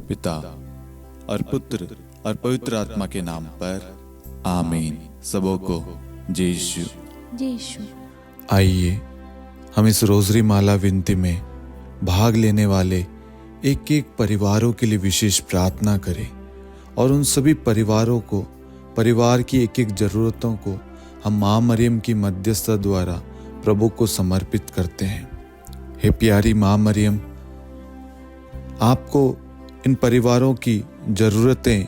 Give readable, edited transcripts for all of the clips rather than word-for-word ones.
पिता और पुत्र और पवित्र आत्मा के नाम पर आमीन। सबों को जय यीशु। जय यीशु। आइए हम इस रोजरी माला विनती में भाग लेने वाले एक एक परिवारों के लिए विशेष प्रार्थना करें और उन सभी परिवारों को, परिवार की एक एक जरूरतों को हम माँ मरियम की मध्यस्थता द्वारा प्रभु को समर्पित करते हैं। हे प्यारी माँ मरियम, आपको इन परिवारों की जरूरतें,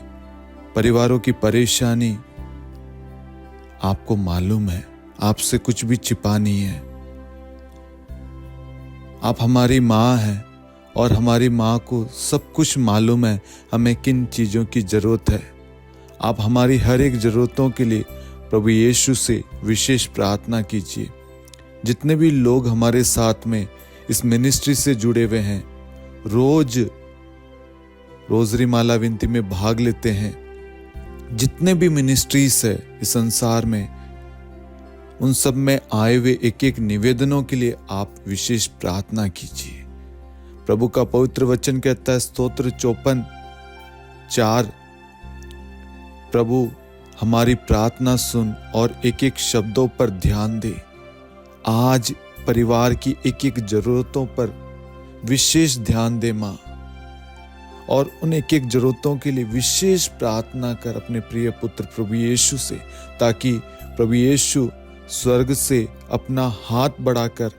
परिवारों की परेशानी आपको मालूम है, आपसे कुछ भी छिपा नहीं है। आप हमारी माँ हैं और हमारी माँ को सब कुछ मालूम है हमें किन चीज़ों की ज़रूरत है। आप हमारी हर एक ज़रूरतों के लिए प्रभु यीशु से विशेष प्रार्थना कीजिए। जितने भी लोग हमारे साथ में इस मिनिस्ट्री से जुड़े हुए हैं, रोज रोजरी माला विनती में भाग लेते हैं, जितने भी मिनिस्ट्रीज है इस संसार में, उन सब में आए हुए एक एक निवेदनों के लिए आप विशेष प्रार्थना कीजिए। प्रभु का पवित्र वचन कहता है, स्तोत्र 54:4, प्रभु हमारी प्रार्थना सुन और एक एक शब्दों पर ध्यान दे। आज परिवार की एक एक जरूरतों पर विशेष ध्यान दे माँ, और उन एक एक जरूरतों के लिए विशेष प्रार्थना कर अपने प्रिय पुत्र प्रभु यीशु से, ताकि प्रभु यीशु स्वर्ग से अपना हाथ बढ़ाकर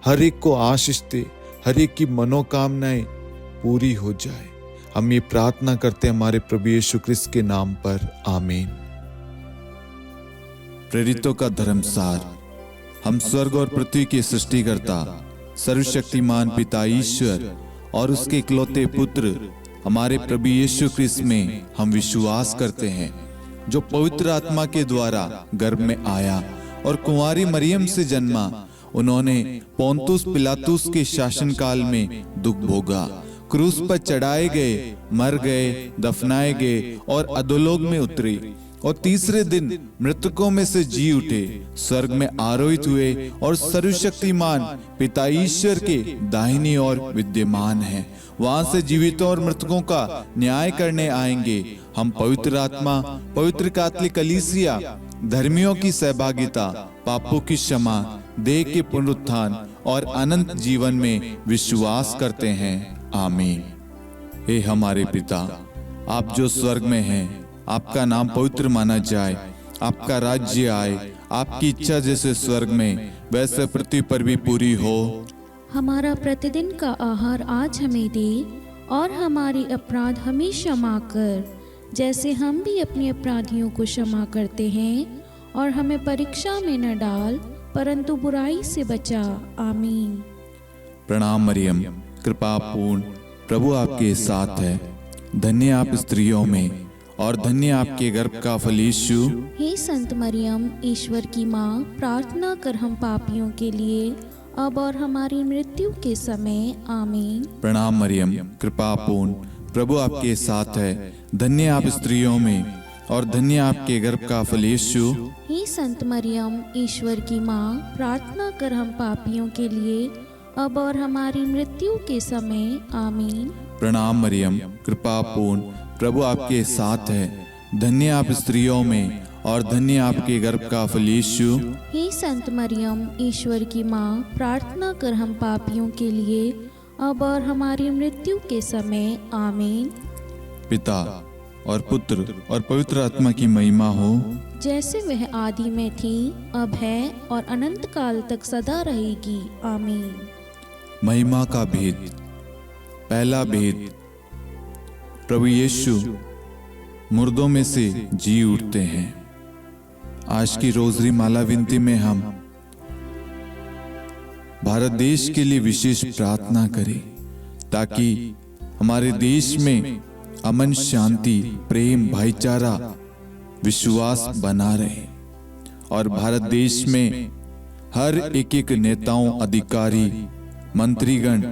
हर एक को आशीष दे, हर एक की मनोकामनाएं पूरी हो जाए। हम ये प्रार्थना करते हैं हमारे प्रभु यीशु क्रिस्त के नाम पर, आमीन। प्रेरितों का धर्मसार। हम स्वर्ग और पृथ्वी के सृष्टिकर्ता सर्वशक्तिमान पिता ईश्वर और उसके इकलौते पुत्र हमारे प्रभु यीशु क्रिस्त में हम विश्वास करते हैं, जो पवित्र आत्मा के द्वारा गर्भ में आया और कुंवारी मरियम से जन्मा। उन्होंने पोंतुस पिलातुस के शासनकाल में दुख भोगा, क्रूस पर चढ़ाए गए, मर गए, दफनाए गए और अधोलोक में उतरे और तीसरे दिन मृतकों में से जी उठे, स्वर्ग में आरोहित हुए और सर्वशक्तिमान पिता ईश्वर के दाहिनी ओर विद्यमान हैं। वहां से जीवितों और मृतकों का न्याय करने आएंगे। हम पवित्र आत्मा, पवित्र कैथोलिक कलीसिया, धर्मियों की सहभागिता, पापों की क्षमा, देह के पुनरुत्थान और अनंत जीवन में विश्वास करते हैं, आमीन। हे हमारे पिता, आप जो स्वर्ग में हैं, आपका नाम पवित्र माना जाए, आपका राज्य आए, आपकी इच्छा जैसे स्वर्ग में वैसे पृथ्वी पर भी पूरी हो। हमारा प्रतिदिन का आहार आज हमें दे, और हमारी अपराध हमें क्षमा कर, जैसे हम भी अपने अपराधियों को क्षमा करते हैं, और हमें परीक्षा में न डाल, परंतु बुराई से बचा, आमीन। प्रणाम मरियम, कृपा पूर्ण, प्रभु आपके साथ है। धन्य आप स्त्रियों में और धन्य आपके गर्भ का फल यीशु। हे संत मरियम, ईश्वर की माँ, प्रार्थना कर हम पापियों के लिए, अब और हमारी मृत्यु के समय, आमीन। प्रणाम मरियम, कृपा पूर्ण, प्रभु आपके साथ है। धन्य आप स्त्रियों में और धन्य आपके गर्भ का फल यीशु। हे संत मरियम, ईश्वर की माँ, प्रार्थना कर हम पापियों के लिए, अब और हमारी मृत्यु के समय, आमीन। प्रणाम मरियम, कृपा पूर्ण, प्रभु आपके साथ है। धन्य आप स्त्रियों में और धन्य आपके गर्भ का फल यीशु। हे संत मरियम, ईश्वर की माँ, प्रार्थना कर हम पापियों के लिए, अब और हमारी मृत्यु के समय, आमीन। पिता और पुत्र और पवित्र आत्मा की महिमा हो, जैसे वह आदि में थी, अब है और अनंत काल तक सदा रहेगी, आमीन। महिमा का भेद। पहला भेद, प्रभु यीशु मुर्दों में से जी उठते हैं। आज की रोजरी माला विनती में हम भारत देश के लिए विशेष प्रार्थना करें, ताकि हमारे देश में अमन, शांति, प्रेम, भाईचारा, विश्वास बना रहे और भारत देश में हर एक एक नेताओं, अधिकारी, मंत्रीगण,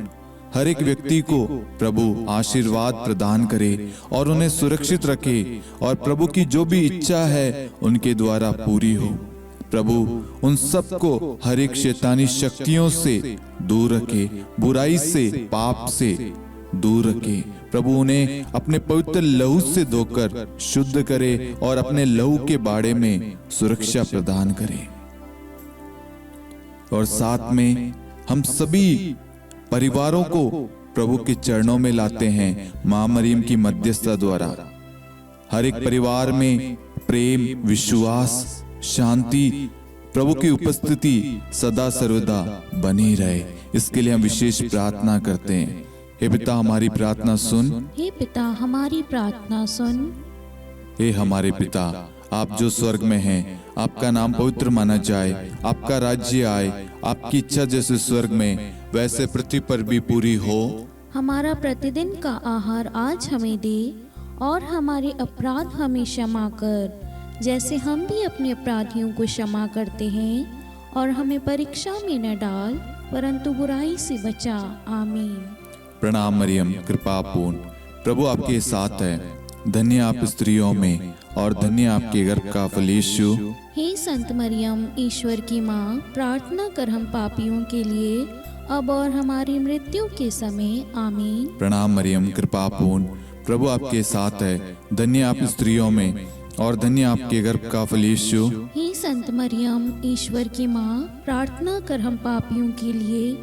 हर एक व्यक्ति को प्रभु आशीर्वाद प्रदान करे और उन्हें सुरक्षित रखे और प्रभु की जो भी इच्छा है उनके द्वारा पूरी हो। प्रभु उन सबको हर एक शैतानी शक्तियों से दूर रखे, बुराई से, पाप से, दूर रखे। प्रभु उन्हें अपने पवित्र लहू से धोकर शुद्ध करे और अपने लहू के बाड़े में सुरक्षा प्रदान करे। और साथ में हम सभी परिवारों को प्रभु के चरणों में लाते हैं मां मरियम की मध्यस्थता द्वारा। हर एक परिवार में प्रेम, विश्वास, शांति, प्रभु की उपस्थिति सदा सर्वदा बनी रहे, इसके लिए हम विशेष प्रार्थना करते हैं। हे पिता हमारी प्रार्थना सुन। हे पिता हमारी प्रार्थना सुन। हे हमारे पिता, आप जो स्वर्ग में हैं, आपका नाम पवित्र माना जाए, आपका राज्य आए, आपकी इच्छा जैसे स्वर्ग में वैसे पृथ्वी पर भी पूरी हो। हमारा प्रतिदिन का आहार आज हमें दे और हमारे अपराध हमें क्षमा कर, जैसे हम भी अपने अपराधियों को क्षमा करते हैं, और हमें परीक्षा में न डाल परंतु बुराई से बचा। आमीन। प्रणाम मरियम, कृपा पूर्ण, प्रभु आपके साथ है। धन्य आप स्त्रियों में और धन्य आपके गर्भ का फल यीशु। हे संत मरियम, ईश्वर की माँ, प्रार्थना कर हम पापियों के लिए अब और हमारी मृत्यु के समय। आमीन। प्रणाम मरियम, कृपा पूर्ण, प्रभु आपके साथ है। धन्य आप स्त्रियों में और धन्य आपके गर्भ का फल यीशु। हे संत मरियम, ईश्वर की माँ, प्रार्थना कर हम पापियों के लिए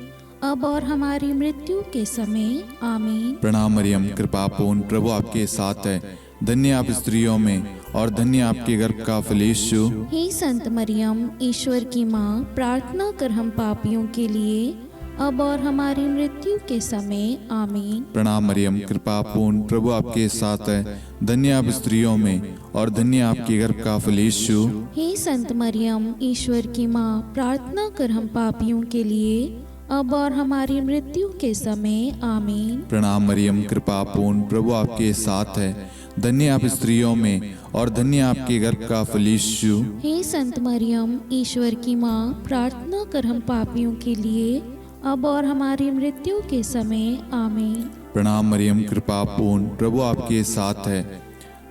अब और हमारी मृत्यु के समय। आमीन। प्रणाम मरियम, कृपा पूर्ण, प्रभु आपके साथ है। धन्य आप स्त्रियों में और धन्य आपके गर्भ का फल यीशु। हे संत मरियम, ईश्वर की माँ, प्रार्थना कर हम पापियों के लिए अब और हमारी मृत्यु के समय। आमीन। प्रणाम मरियम, कृपा पूर्ण, प्रभु आपके साथ है। धन्य आप स्त्रियों में और धन्य आपके गर्भ का फल यीशु। हे संत मरियम, ईश्वर की माँ, प्रार्थना कर हम पापियों के लिए अब और हमारी मृत्यु के समय। आमीन। प्रणाम मरियम, कृपा पूर्ण, प्रभु आपके साथ है। धन्य आप स्त्रियों में और धन्य आपके गर्भ का फल यीशु। हे संत मरियम, ईश्वर की माँ, प्रार्थना कर हम पापियों के लिए अब और हमारी मृत्यु के समय। आमीन। प्रणाम मरियम, कृपा पूर्ण, प्रभु आपके साथ है।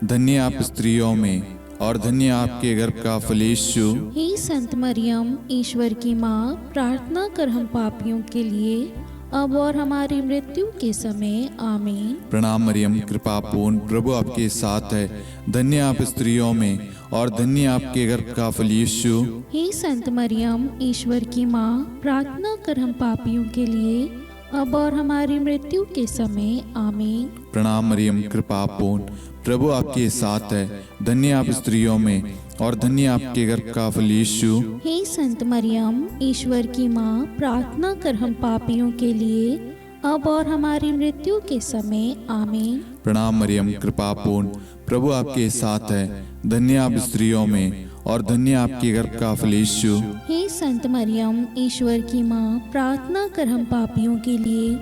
धन्य आप स्त्रियों में और धन्य आपके गर्भ का फल यीशु। हे संत मरियम, ईश्वर की माँ, प्रार्थना कर हम पापियों के लिए अब और हमारी मृत्यु के समय। आमीन। प्रणाम मरियम, कृपा पूर्ण, प्रभु आपके साथ है। धन्य आप स्त्रियों में और धन्य आपके गर्भ का फल यीशु। हे संत मरियम, ईश्वर की माँ, प्रार्थना कर हम पापियों के लिए अब और हमारी मृत्यु के समय। आमीन। प्रणाम मरियम, कृपा पूर्ण, प्रभु आपके साथ है। धन्य आप स्त्रियों में और धन्य आपके गर्भ का फल यीशु। हे संत मरियम, ईश्वर की माँ, प्रार्थना कर हम पापियों के लिए अब और हमारी मृत्यु के समय। आमीन। प्रणाम मरियम, कृपा पूर्ण, प्रभु आपके साथ है। धन्य आप स्त्रियों में और धन्य आपके गर्भ का फल यीशु। हे संत मरियम, ईश्वर की माँ, प्रार्थना कर हम पापियों के लिए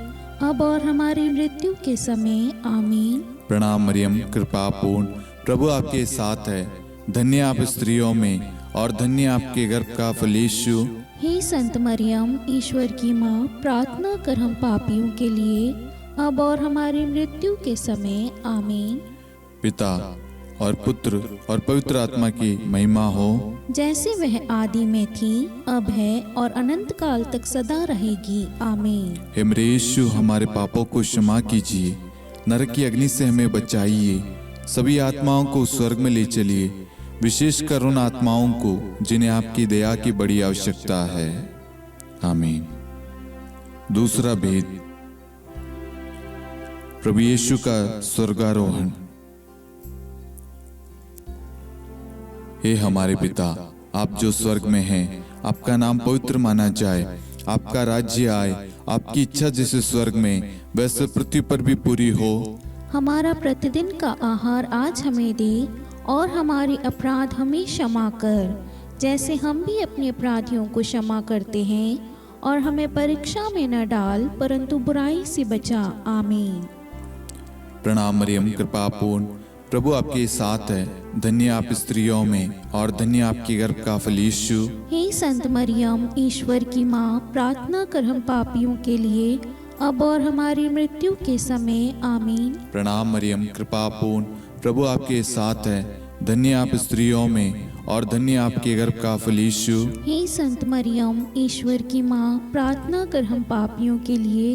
अब और हमारी मृत्यु के समय। आमीन। प्रणाम मरियम, कृपा पूर्ण, प्रभु आपके साथ है। धन्य आप स्त्रियों में और धन्य आपके गर्भ का फल यीशु। हे संत मरियम, ईश्वर की माँ, प्रार्थना कर हम पापियों के लिए अब और हमारी मृत्यु के समय। आमीन। पिता और पुत्र और पवित्र आत्मा की महिमा हो, जैसे वह आदि में थी, अब है और अनंत काल तक सदा रहेगी। आमीन। हे मेरे यीशु, हमारे पापों को क्षमा कीजिए, नरक की अग्नि से हमें बचाइए, सभी आत्माओं को स्वर्ग में ले चलिए, विशेषकर उन आत्माओं को जिन्हें आपकी दया की बड़ी आवश्यकता है। आमीन। दूसरा भेद, प्रभु यीशु का स्वर्गारोहण। हे हमारे पिता, आप जो स्वर्ग में हैं, आपका नाम पवित्र माना जाए, आपका राज्य आए, आपकी इच्छा जैसे स्वर्ग में वैसे पृथ्वी पर भी पूरी हो। हमारा प्रतिदिन का आहार आज हमें दे और हमारे अपराध हमें क्षमा कर, जैसे हम भी अपने अपराधियों को क्षमा करते हैं, और हमें परीक्षा में न डाल परंतु बुराई से बचा। आमीन। प्रणाम मरियम, कृपा पूर्ण, प्रभु आपके साथ है। धन्य आप स्त्रियों में और धन्य आपके गर्भ का फल यीशु। हे संत मरियम, ईश्वर की माँ, प्रार्थना कर हम पापियों के लिए अब और हमारी मृत्यु के समय। आमीन। प्रणाम मरियम, कृपा पूर्ण, प्रभु आपके साथ है। धन्य आप स्त्रियों में और धन्य आपके गर्भ का फल यीशु। हे संत मरियम, ईश्वर की माँ, प्रार्थना कर हम पापियों के लिए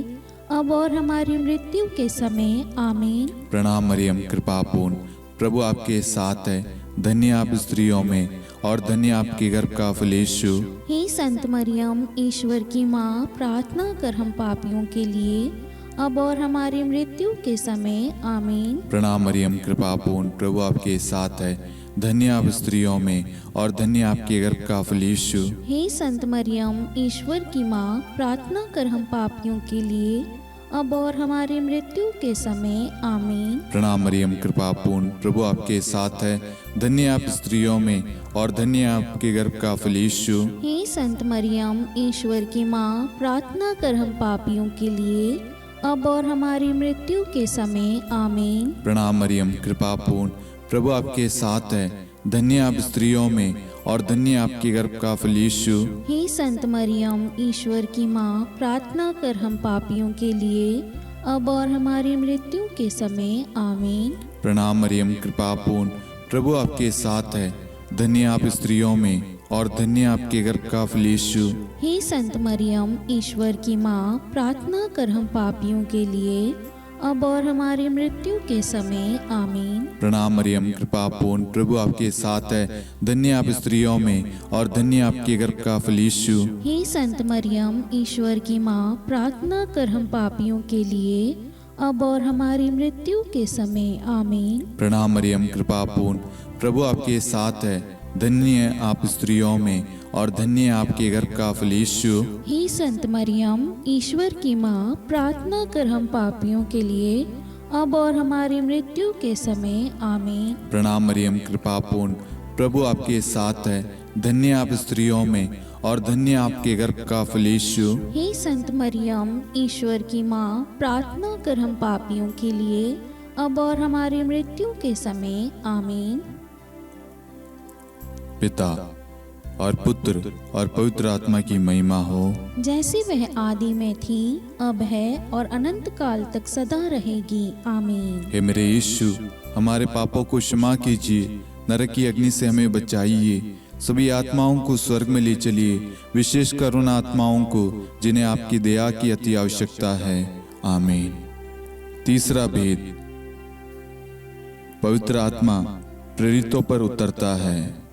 अब और हमारी मृत्यु के समय आमीन। प्रणाम मरियम, कृपा पूर्ण, प्रभु आपके साथ है। धन्य आप स्त्रियों में और धन्य आपके गर्भ का फल यीशु। हे संत मरियम, ईश्वर की माँ, प्रार्थना कर हम पापियों के लिए, अब और हमारी मृत्यु के समय आमीन। प्रणाम मरियम, कृपा पूर्ण, प्रभु आपके साथ है। धन्य आप स्त्रियों में और धन्य आपके गर्भ का फल यीशु। हे संत मरियम, ईश्वर की माँ, प्रार्थना कर हम पापियों के लिए, अब और हमारी मृत्यु के समय आमीन। प्रणाम मरियम, कृपा पूर्ण, प्रभु आपके साथ है। धन्य आप स्त्रियों में और धन्य आपके गर्भ का फल यीशु। हे संत मरियम, ईश्वर की माँ, प्रार्थना कर हम पापियों के लिए, अब और हमारी मृत्यु के समय आमीन। प्रणाम मरियम, कृपा पूर्ण, प्रभु आपके साथ है। धन्य आप स्त्रियों में और धन्य आपके गर्भ का फल यीशु। हे संत मरियम, ईश्वर की माँ, प्रार्थना कर हम पापियों के लिए, अब और हमारी मृत्यु के समय आमीन। प्रणाम मरियम, कृपा पूर्ण, प्रभु आपके साथ है। धन्य आप स्त्रियों में और धन्य आपके गर्भ का फल यीशु। हे संत मरियम, ईश्वर की माँ, प्रार्थना कर हम पापियों के लिए, अब और हमारी मृत्यु के समय आमीन। प्रणाम मरियम, कृपा पूर्ण, प्रभु आपके साथ है। धन्य आप स्त्रियों में और धन्य आपके गर्भ का फल यीशु। हे संत मरियम, ईश्वर की माँ, प्रार्थना कर हम पापियों के लिए, अब और हमारी मृत्यु के समय आमीन। प्रणाम मरियम, कृपा पूर्ण, प्रभु आपके साथ है। धन्य आप स्त्रियों में और धन्य आपके गर्भ का फल यीशु। हे संत मरियम, ईश्वर की माँ, प्रार्थना कर हम पापियों के लिए, अब और हमारी मृत्यु के समय आमीन। प्रणाम मरियम, कृपा पूर्ण, प्रभु आपके साथ है। धन्य आप स्त्रियों में और धन्य आपके गर्भ का फल यीशु। हे संत मरियम, ईश्वर की माँ, प्रार्थना कर हम पापियों के लिए, अब और हमारी मृत्यु के समय आमीन। पिता और पुत्र और पवित्र आत्मा की महिमा हो, जैसे वह आदि में थी, अब है और अनंत काल तक सदा रहेगी आमीन। हे मेरे यीशु, हमारे पापों को क्षमा कीजिए, नरक की अग्नि से हमें बचाइए, सभी आत्माओं को स्वर्ग में ले चलिए, विशेषकर उन आत्माओं को जिन्हें आपकी दया की अति आवश्यकता है। आमीन। तीसरा भेद, पवित्र आत्मा प्रेरितों पर उतरता है।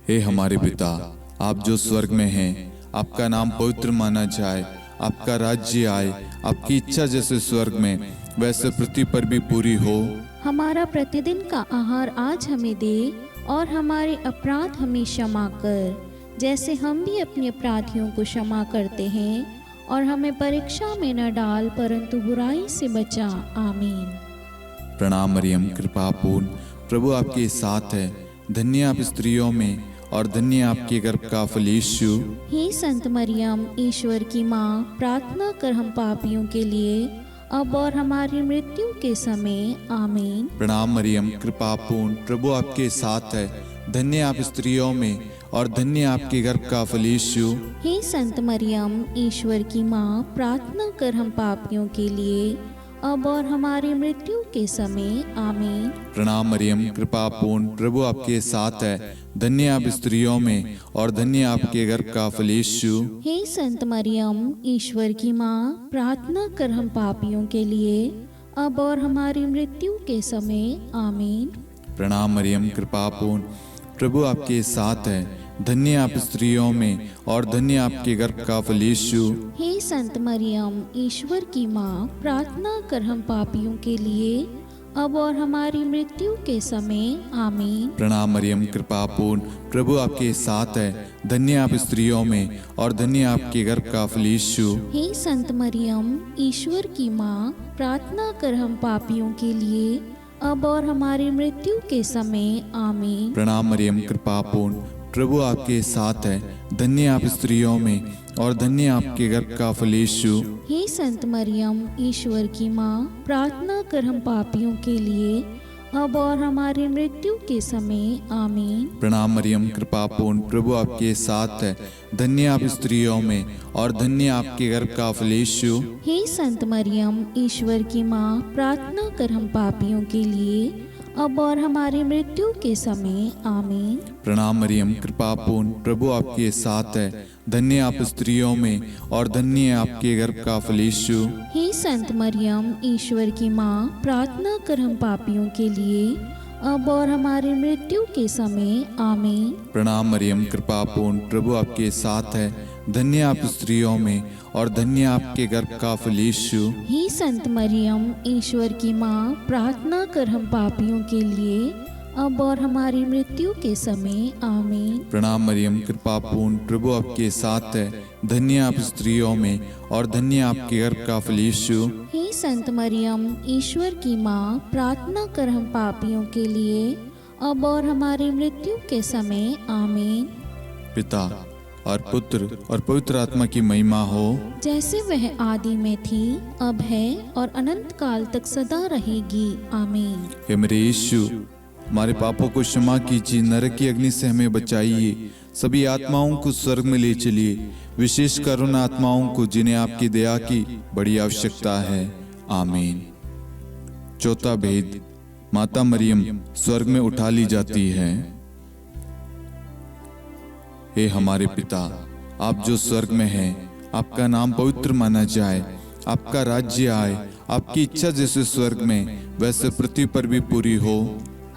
हे हमारे पिता, आप जो स्वर्ग में हैं, आपका नाम पवित्र माना जाए, आपका राज्य आए, आपकी इच्छा जैसे स्वर्ग में वैसे पृथ्वी पर भी पूरी हो। हमारा प्रतिदिन का आहार आज हमें दे, और हमारे अपराध हमें क्षमा कर, जैसे हम भी अपने अपराधियों को क्षमा करते हैं, और हमें परीक्षा में न डाल, परंतु बुराई से बचा। आमीन। प्रणाम मरियम, कृपा पूर्ण, प्रभु आपके साथ है। धन्य आप स्त्रियों में और धन्य आपके गर्भ का फल यीशु। हे संत मरियम, ईश्वर की माँ, प्रार्थना कर हम पापियों के लिए, अब और हमारी मृत्यु के समय आमीन। प्रणाम मरियम, कृपा पूर्ण, प्रभु आपके साथ है। धन्य आप स्त्रियों में और धन्य आपके गर्भ का फल यीशु। हे संत मरियम, ईश्वर की माँ, प्रार्थना कर हम पापियों के लिए, अब और हमारी मृत्यु के समय आमीन। प्रणाम मरियम, कृपा पूर्ण, प्रभु आपके साथ है। धन्य आप स्त्रियों में और धन्य आपके गर्भ का फल यीशु। हे संत मरियम, ईश्वर की माँ, प्रार्थना कर हम पापियों के लिए, अब और हमारी मृत्यु के समय आमीन। प्रणाम मरियम, कृपा पूर्ण, प्रभु आपके साथ है। धन्य आप स्त्रियों में और धन्य आपके गर्भ का फल यीशु। हे संत मरियम, ईश्वर की माँ, प्रार्थना कर हम पापियों के लिए, अब और हमारी मृत्यु के समय आमीन। प्रणाम मरियम, कृपा पूर्ण, प्रभु आपके साथ है। धन्य आप स्त्रियों में और धन्य आपके गर्भ का फल यीशु। हे संत मरियम, ईश्वर की माँ, प्रार्थना कर हम पापियों के लिए, अब और हमारी मृत्यु के समय आमीन। प्रणाम मरियम, कृपा पूर्ण, प्रभु आपके साथ है। धन्य आप स्त्रियों में और धन्य आपके गर्भ का फल यीशु। हे संत मरियम, ईश्वर की माँ, प्रार्थना कर हम पापियों के लिए, अब और हमारी मृत्यु के समय आमीन। प्रणाम मरियम, कृपा पूर्ण, प्रभु आपके साथ है। धन्य आप स्त्रियों में और धन्य आपके गर्भ का फल यीशु। हे संत मरियम, ईश्वर की माँ, प्रार्थना कर हम पापियों के लिए, अब और हमारी मृत्यु के समय आमीन। प्रणाम मरियम, कृपा पूर्ण, प्रभु आपके साथ है। धन्य आप स्त्रियों में और धन्य है आपके गर्भ का फल यीशु। हे संत मरियम, ईश्वर की माँ, प्रार्थना कर हम पापियों के लिए, अब और हमारी मृत्यु के समय आमीन। प्रणाम मरियम, कृपा पूर्ण, प्रभु आपके साथ है। धन्य आप स्त्रियों में और धन्य आपके गर्भ का फल यीशु। हे संत मरियम, ईश्वर की माँ, प्रार्थना कर हम पापियों के लिए, अब और हमारी मृत्यु के समय आमीन। प्रणाम मरियम, कृपा पूर्ण, प्रभु आपके साथ है। धन्य आप स्त्रियों में और धन्य आपके गर्भ का फल यीशु। हे संत मरियम, ईश्वर की माँ, प्रार्थना कर हम पापियों के लिए, अब और हमारी मृत्यु के समय आमीन। पिता और पुत्र और पवित्र आत्मा की महिमा हो, जैसे वह आदि में थी, अब है और अनंत काल तक सदा रहेगी आमीन। हे मेरे यीशु, हमारे पापों को क्षमा कीजिए, नरक की अग्नि से हमें बचाइए, सभी आत्माओं को स्वर्ग में ले चलिए, विशेषकर उन आत्माओं को जिन्हें आपकी दया की बड़ी आवश्यकता है। आमीन। चौथा भेद, माता मरियम स्वर्ग में उठा ली जाती है। हे हमारे पिता, आप जो स्वर्ग में हैं, आपका नाम पवित्र माना जाए, आपका राज्य आए, आपकी इच्छा जैसे स्वर्ग में वैसे पृथ्वी पर भी पूरी हो।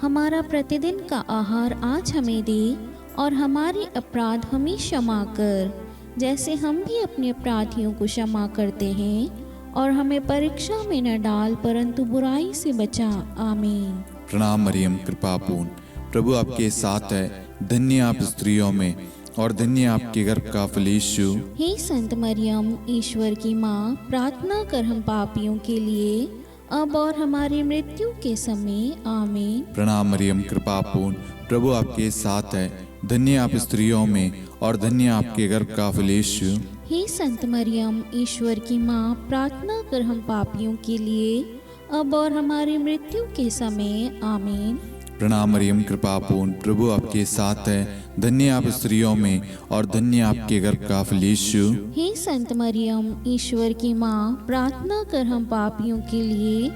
हमारा प्रतिदिन का आहार आज हमें दे, और हमारे अपराध हमें क्षमा कर, जैसे हम भी अपने अपराधियों को क्षमा करते हैं, और हमें परीक्षा में न डाल, परंतु बुराई से बचा। आमीन। प्रणाम मरियम, कृपा पूर्ण, प्रभु आपके साथ है। धन्य आप स्त्रियों में और धन्य आपके गर्भ का फल यीशु। हे संत मरियम, ईश्वर की माँ, प्रार्थना कर हम पापियों के लिए, अब और हमारी मृत्यु के समय आमीन। प्रणाम मरियम, कृपा पूर्ण, प्रभु आपके साथ है। धन्य आप स्त्रियों में और धन्य आपके गर्भ का फल यीशु। हे संत मरियम, ईश्वर की माँ, प्रार्थना कर हम पापियों के लिए, अब और हमारी मृत्यु के समय आमीन। प्रणाम मरियम, कृपा पूर्ण, प्रभु आपके साथ है। धन्य आप स्त्रियों में और धन्य आपके गर्भ का फल यीशु। हे संत मरियम, ईश्वर की माँ, प्रार्थना कर हम पापियों के लिए,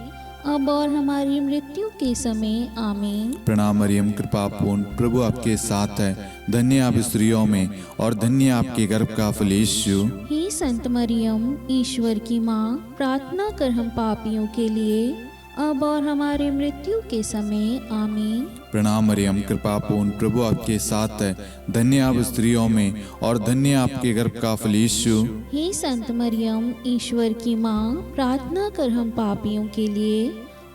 अब और हमारी मृत्यु के समय आमीन। प्रणाम मरियम, कृपा पूर्ण, प्रभु आपके साथ है। धन्य आप स्त्रियों में और धन्य आपके गर्भ का फल यीशु। हे संत मरियम, ईश्वर की माँ, प्रार्थना कर हम पापियों के लिए, अब और हमारी मृत्यु के समय आमीन। प्रणाम मरियम, कृपा पूर्ण, प्रभु आपके साथ है। धन्य आप स्त्रियों में और धन्य आपके गर्भ का फल यीशु। हे संत मरियम, ईश्वर की माँ, प्रार्थना कर हम पापियों के लिए,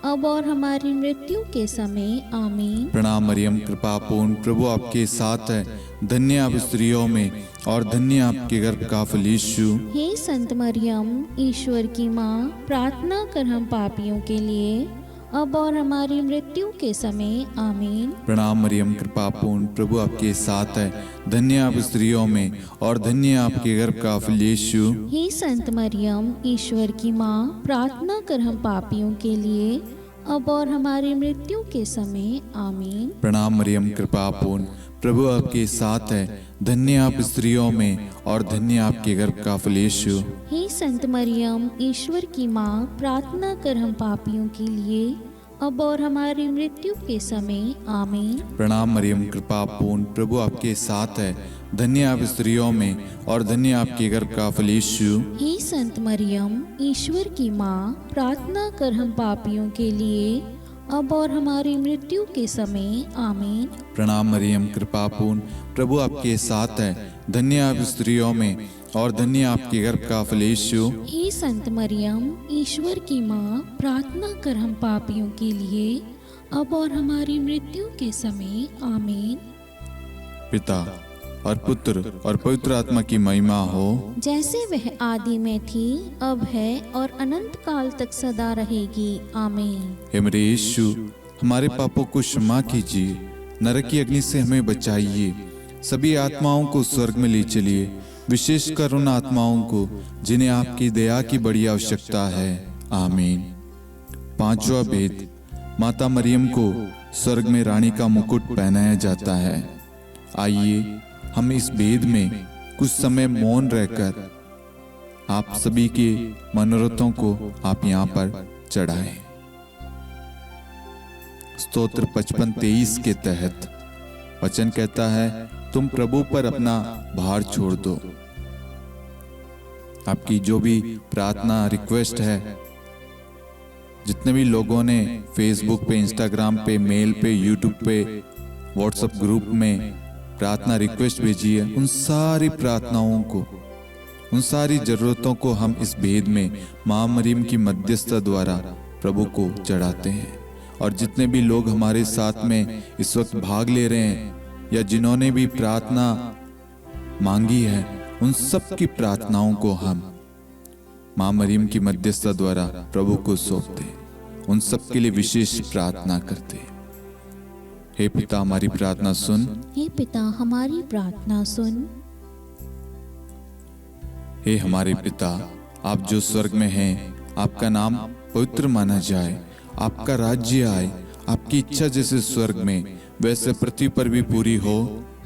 अब और हमारी मृत्यु के समय आमीन। प्रणाम मरियम, कृपा पूर्ण, प्रभु आपके साथ है। धन्य आप स्त्रियों में और धन्य आपके गर्भ का फल यीशु। हे संत मरियम, ईश्वर की माँ, प्रार्थना कर हम पापियों के लिए, अब और हमारी मृत्यु के समय आमीन। प्रणाम मरियम, कृपा पूर्ण, प्रभु आपके साथ है। धन्य आप स्त्रियों में और धन्य आपके गर्भ का फल यीशु। हे संत मरियम, ईश्वर की माँ, प्रार्थना कर हम पापियों के लिए, अब और हमारी मृत्यु के समय आमीन। प्रणाम मरियम, कृपा पूर्ण, प्रभु आपके साथ है। धन्य आप स्त्रियों में और धन्य आपके गर्भ का फल यीशु। हे संत मरियम, ईश्वर की माँ, प्रार्थना कर हम पापियों के लिए, अब और हमारी मृत्यु के समय आमीन। प्रणाम मरियम, कृपा पूर्ण, प्रभु आपके साथ है। धन्य आप स्त्रियों में और धन्य आपके गर्भ का फल यीशु। हे संत मरियम, ईश्वर की माँ, प्रार्थना कर हम पापियों के लिए, अब और हमारी मृत्यु के समय आमीन। प्रणाम मरियम, कृपा पूर्ण, प्रभु आपके साथ है। धन्य आप स्त्रियों में और धन्य आपके गर्भ का फल यीशु। हे संत मरियम, ईश्वर की माँ, प्रार्थना कर हम पापियों के लिए, अब और हमारी मृत्यु के समय आमीन। पिता और पुत्र और पवित्र आत्मा की महिमा हो, जैसे वह आदि में थी, अब है और अनंत काल तक सदा रहेगी आमीन। हे मेरे यीशु, हमारे पापों को क्षमा कीजिए, नरक की अग्नि से हमें बचाइए, सभी आत्माओं को स्वर्ग में ले चलिए, विशेषकर उन आत्माओं को जिन्हें आपकी दया की बड़ी आवश्यकता है। आमीन। पांचवा भेद, माता मरियम को स्वर्ग में रानी का मुकुट पहनाया जाता है। आइए हम इस भेद में कुछ समय मौन रहकर आप सभी के मनोरथों को आप यहाँ पर चढ़ाएं। स्तोत्र 55:23 के तहत वचन कहता है, तुम प्रभु पर अपना भार छोड़ दो। आपकी जो भी प्रार्थना रिक्वेस्ट है, जितने भी लोगों ने फेसबुक पे, इंस्टाग्राम पे, मेल पे, यूट्यूब पे, व्हाट्सएप ग्रुप में प्रार्थना रिक्वेस्ट भेजी है, उन सारी प्रार्थनाओं को, उन सारी जरूरतों को हम इस भेद में मां मरियम की मध्यस्थता द्वारा प्रभु को चढ़ाते हैं। और जितने भी लोग हमारे साथ में इस वक्त भाग ले रहे हैं या जिन्होंने भी प्रार्थना मांगी है, उन सब की प्रार्थनाओं को हम मां मरियम की मध्यस्थता द्वारा प्रभु को सौंपते, उन सब के लिए विशेष प्रार्थना करते। हे पिता हमारी प्रार्थना सुन, हे पिता हमारी प्रार्थना सुन। हे हमारे पिता, आप जो स्वर्ग में हैं, आपका नाम पवित्र माना जाए, आपका राज्य आए, आपकी इच्छा जैसे स्वर्ग में वैसे पृथ्वी पर भी पूरी हो।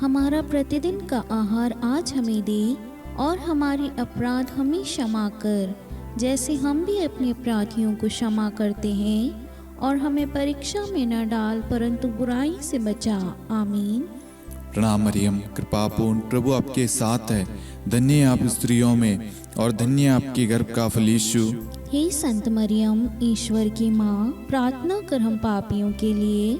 हमारा प्रतिदिन का आहार आज हमें दे, और हमारे अपराध हमें क्षमा कर, जैसे हम भी अपने अपराधियों को क्षमा करते हैं, और हमें परीक्षा में न डाल, परंतु बुराई से बचा। आमीन। प्रणाम मरियम, कृपापूर्ण प्रभु आपके साथ है, धन्य आप स्त्रियों में और धन्य आपके गर्भ का फल यीशु। हे संत मरियम, ईश्वर की माँ, प्रार्थना कर हम पापियों के लिए,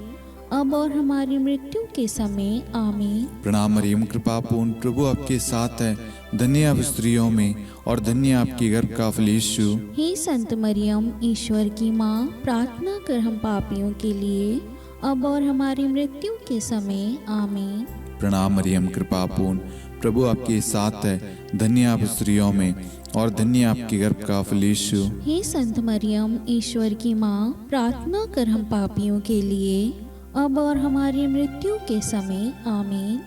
अब और हमारी मृत्यु के समय। आमीन। प्रणाम मरियम, कृपापूर्ण प्रभु आपके साथ है, धन्य आप स्त्रियों में और धन्य आपके गर्भ का फल यीशु। हे संत मरियम, ईश्वर की माँ, प्रार्थना कर हम पापियों के लिए, अब और हमारी मृत्यु के समय। आमीन। प्रणाम मरियम, कृपापूर्ण प्रभु आपके साथ है, धन्य आप स्त्रियों में और धन्य आपके गर्भ का फल यीशु। हे संत मरियम, ईश्वर की माँ, प्रार्थना कर हम पापियों के लिए, अब और हमारी मृत्यु के समय। आमीन।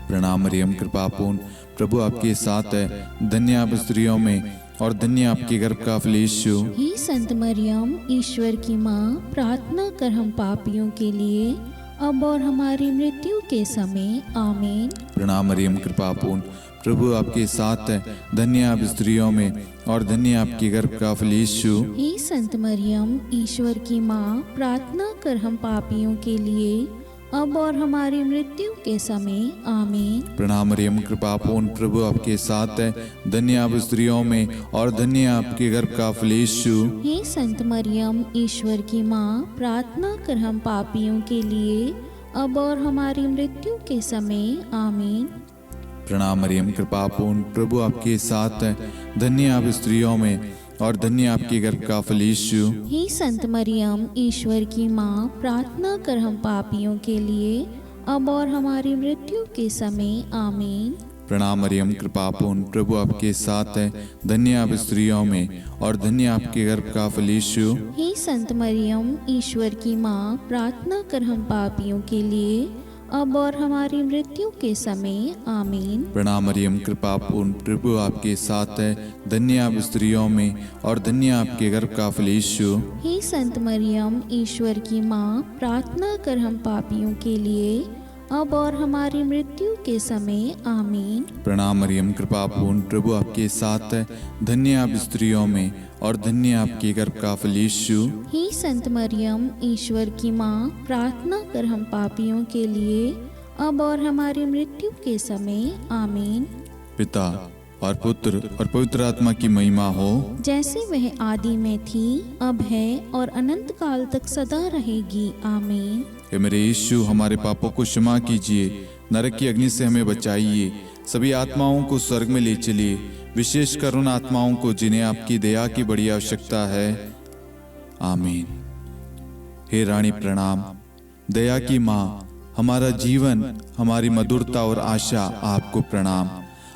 प्रणाम मरियम, कृपापूर्ण प्रभु आपके साथ है, धन्य आप स्त्रियों में और धन्य आपके गर्भ का फल यीशु। हे संत मरियम, ईश्वर की माँ, प्रार्थना कर हम पापियों के लिए, अब और हमारी मृत्यु के समय। आमीन। प्रणाम मरियम, कृपापूर्ण प्रभु आपके साथ है, धन्य आप स्त्रियों में और धन्य आपके गर्भ का फल यीशु। हे संत मरियम, ईश्वर की माँ, प्रार्थना कर हम पापियों के लिए, अब और हमारी मृत्यु के समय। आमीन। प्रणाम मरियम, कृपापूर्ण प्रभु आपके साथ है, धन्य आप स्त्रियों में और धन्य आपके गर्भ का फल यीशु। हे संत मरियम, ईश्वर की माँ, प्रार्थना कर हम पापियों के लिए, अब और हमारी मृत्यु के समय। आमीन। प्रणाम मरियम, कृपापूर्ण प्रभु आपके साथ है, धन्य आप स्त्रियों में और धन्य आपके गर्भ का फल यीशु। हे संत मरियम, ईश्वर की माँ, प्रार्थना कर हम पापियों के लिए, अब और हमारी मृत्यु के समय। आमीन। प्रणाम मरियम, कृपापूर्ण प्रभु आपके साथ है, धन्य आप स्त्रियों में और धन्य आपके गर्भ का फल यीशु। हे संत मरियम, ईश्वर की माँ, प्रार्थना कर हम पापियों के लिए, अब और हमारी मृत्यु के समय। आमीन। प्रणाम मरियम, कृपापूर्ण प्रभु आपके साथ है, धन्य आप स्त्रियों में और धन्य आपके गर्भ का फल यीशु। हे संत मरियम, ईश्वर की माँ, प्रार्थना कर हम पापियों के लिए, अब और हमारी मृत्यु के समय। आमीन। प्रणाम मरियम, कृपापूर्ण प्रभु आपके साथ है, धन्य आप स्त्रियों में और धन्य आपके गर्भ का फल यीशु। हे संत मरियम, ईश्वर की माँ, प्रार्थना कर हम पापियों के लिए, अब और हमारी मृत्यु के समय। आमीन। पिता और पुत्र और पवित्र आत्मा की महिमा हो, जैसे वह आदि में थी, अब है और अनंत काल तक सदा रहेगी। आमीन। हे मेरे यीशु, हमारे पापों को क्षमा कीजिए, नरक की अग्नि से हमें बचाइए, सभी आत्माओं को स्वर्ग में ले चलिए, विशेषकर उन आत्माओं को जिन्हें आपकी दया की बड़ी आवश्यकता है। आमीन। हे रानी प्रणाम, दया की माँ, हमारा जीवन, हमारी मधुरता और आशा आपको प्रणाम।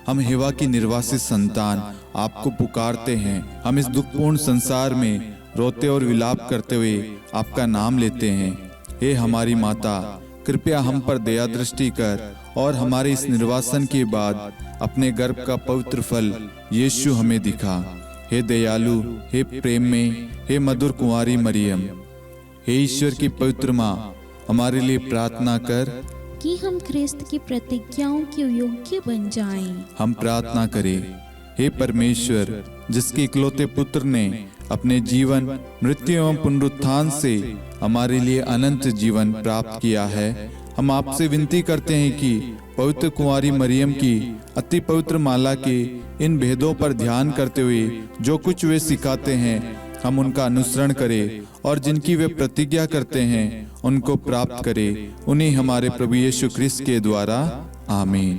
हम हेवा की निर्वासित संतान आपको पुकारते हैं। हम इस दुखपूर्ण संसार में रोते और विलाप करते हुए आपका नाम लेते हैं। हे हमारी माता, कृपया हम पर दया दृष्टि कर और हमारे इस निर्वासन के बाद अपने गर्भ का पवित्र फल यीशु हमें दिखा। हे दयालु, हे प्रेम में, हे मधुर कुंवारी मरियम, हे ईश्वर की पवित्र माँ, हमारे लिए प्रार्थना कर कि हम ख्रिस्त की प्रतिज्ञाओं के योग्य बन जाएं। हम प्रार्थना करें। हे परमेश्वर, जिसके इकलौते पुत्र ने अपने जीवन, मृत्यु एवं पुनरुत्थान से हमारे लिए अनंत जीवन प्राप्त किया है, हम आपसे विनती करते हैं कि पवित्र कुंवारी मरियम की अति पवित्र माला के इन भेदों पर ध्यान करते हुए जो कुछ वे सिखाते हैं हम उनका अनुसरण करें और जिनकी वे प्रतिज्ञा करते हैं उनको प्राप्त करें। उन्हीं हमारे प्रभु यीशु ख्रिस्त के द्वारा आमीन।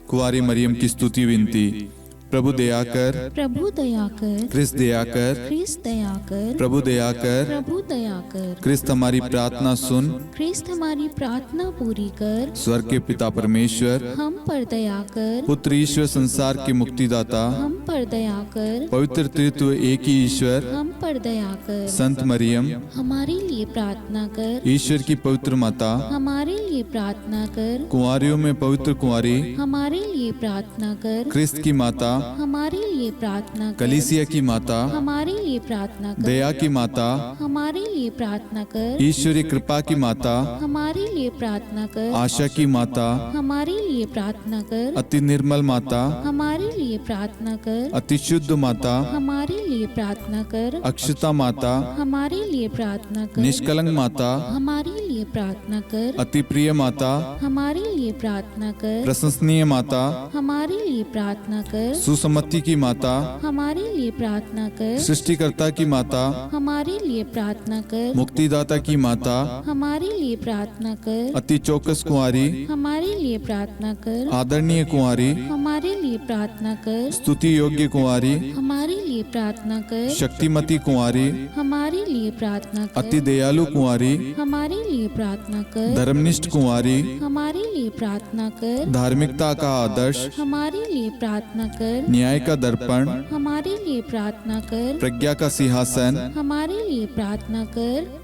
कुंवारी मरियम की स्तुति विनती। प्रभु दया कर, प्रभु दया कर, ख्रिस्त दया कर, ख्रिस्त दया कर, प्रभु दया कर, प्रभु दया कर, ख्रिस्त हमारी प्रार्थना सुन, ख्रिस्त हमारी प्रार्थना पूरी कर, स्वर्ग के पिता परमेश्वर, हम पर दया कर, पुत्र ईश्वर संसार के मुक्तिदाता, हम पर दया कर, पवित्र त्रित्व एक ही ईश्वर, हम पर दया कर, संत मरियम, हमारे लिए प्रार्थना कर, ईश्वर की पवित्र माता, हमारे लिए प्रार्थना कर, कुंवारियों में पवित्र कुंवारी, हमारे लिए प्रार्थना कर, ख्रिस्त की माता, हमारे लिए प्रार्थना कर, कलीसिया की माता, हमारे लिए प्रार्थना कर, दया की माता, हमारे लिए प्रार्थना कर, ईश्वरीय कृपा की माता, हमारे लिए प्रार्थना कर, आशा की माता, हमारे लिए प्रार्थना कर, अति निर्मल माता, हमारे लिए प्रार्थना कर, अति शुद्ध माता, हमारे लिए प्रार्थना कर, अक्षता माता, हमारे लिए प्रार्थना कर, निष्कलंक माता, हमारे लिए प्रार्थना कर, अति प्रिय माता, हमारे लिए प्रार्थना कर, प्रशंसनीय माता, हमारे लिए प्रार्थना कर, सुसमति की माता, हमारे लिए प्रार्थना कर, सृष्टिकर्ता की माता, हमारे लिए प्रार्थना कर, मुक्तिदाता की माता, हमारे लिए प्रार्थना कर, अति चौकस कुंवारी, हमारे लिए प्रार्थना कर, आदरणीय कुंवारी, हमारे लिए प्रार्थना कर, स्तुति योग्य कुंवारी, हमारे लिए प्रार्थना कर, शक्तिमती कुंवारी, हमारे लिए प्रार्थना अति कर, दयालु कुंवारी, हमारे लिए प्रार्थना कर, धर्मनिष्ठ कुंवारी, हमारे लिए प्रार्थना कर, धार्मिकता का आदर्श, हमारे लिए प्रार्थना कर, न्याय का दर्पण, हमारे लिए प्रार्थना कर, प्रज्ञा का सिंहासन, हमारे लिए प्रार्थना कर,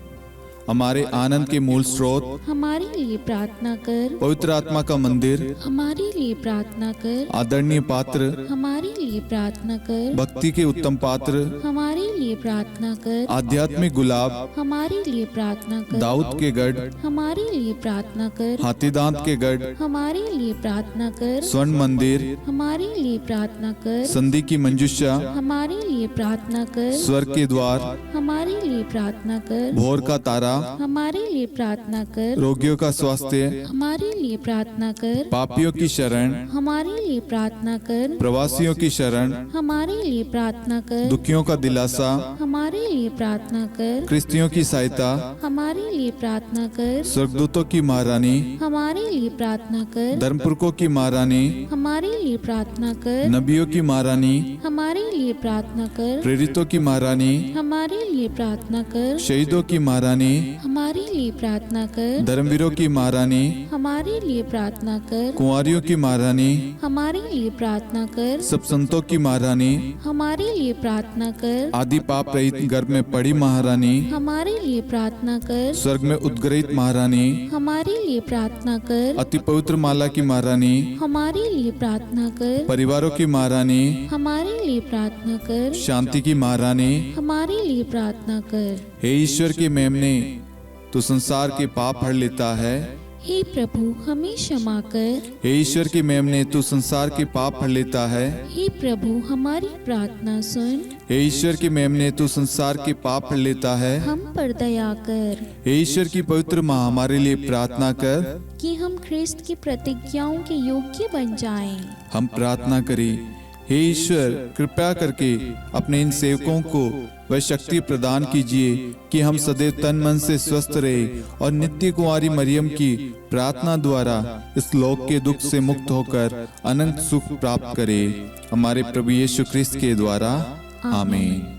हमारे आनंद के मूल स्रोत, हमारे लिए प्रार्थना कर, पवित्र आत्मा का मंदिर, हमारे लिए प्रार्थना कर, आदरणीय पात्र, हमारे लिए प्रार्थना कर, भक्ति के उत्तम पात्र, हमारे लिए प्रार्थना कर, आध्यात्मिक गुलाब, हमारे लिए प्रार्थना कर, दाऊद के गढ़, हमारे लिए प्रार्थना कर, हाथीदांत के गढ़, हमारे लिए प्रार्थना कर, स्वर्ण मंदिर, हमारे लिए प्रार्थना कर, संधि की मंजुषा, हमारे लिए प्रार्थना कर, स्वर्ग के द्वार, हमारे लिए प्रार्थना कर, भोर का तारा, हमारे लिए प्रार्थना कर, रोगियों का स्वास्थ्य, हमारे लिए प्रार्थना कर, पापियों की शरण, हमारे लिए प्रार्थना कर, प्रवासियों की शरण, हमारे लिए प्रार्थना कर, दुखियों का दिलासा, हमारे लिए प्रार्थना कर, क्रिस्तियों की सहायता, हमारे लिए प्रार्थना कर, स्वर्गदूतों की महारानी, हमारे लिए प्रार्थना कर, धर्मपुरखों की महारानी, हमारे लिए प्रार्थना कर, नबियों की महारानी, हमारे लिए प्रार्थना कर, प्रेरितों की महारानी, हमारे लिए प्रार्थना कर, शहीदों की महारानी, हमारे लिए प्रार्थना कर, धर्मवीरों की महारानी, हमारे लिए प्रार्थना कर, कुंवारियों की महारानी, हमारे लिए प्रार्थना कर, सब संतों की महारानी, हमारे लिए प्रार्थना कर, आदि पाप रहित गर्भ में पड़ी महारानी, हमारे लिए प्रार्थना कर, स्वर्ग में उद्गरित महारानी, हमारे लिए प्रार्थना कर, अति पवित्र माला की महारानी, हमारे लिए प्रार्थना कर, परिवारों की महारानी, हमारे लिए प्रार्थना कर, शांति की महारानी, हमारे लिए प्रार्थना कर। हे ईश्वर के मेमने, तू संसार के पाप हर लेता है। हे प्रभु हमें क्षमा कर। हे ईश्वर के मेमने, तू संसार के पाप हर लेता है। हे प्रभु हमारी प्रार्थना सुन। हे ईश्वर के मेमने, तू संसार के पाप हर लेता है। हम पर दया कर हे ईश्वर की पवित्र माँ, हमारे लिए प्रार्थना कर कि हम ख्रिस्त की प्रतिज्ञाओं के योग्य बन जाएं। हम प्रार्थना करें। हे ईश्वर, कृपया करके अपने इन सेवकों को वह शक्ति प्रदान कीजिए कि हम सदैव तन मन से स्वस्थ रहे और नित्य कुंवारी मरियम की प्रार्थना द्वारा इस लोक के दुख से मुक्त होकर अनंत सुख प्राप्त करें। हमारे प्रभु यीशु ख्रिस्त के द्वारा आमीन।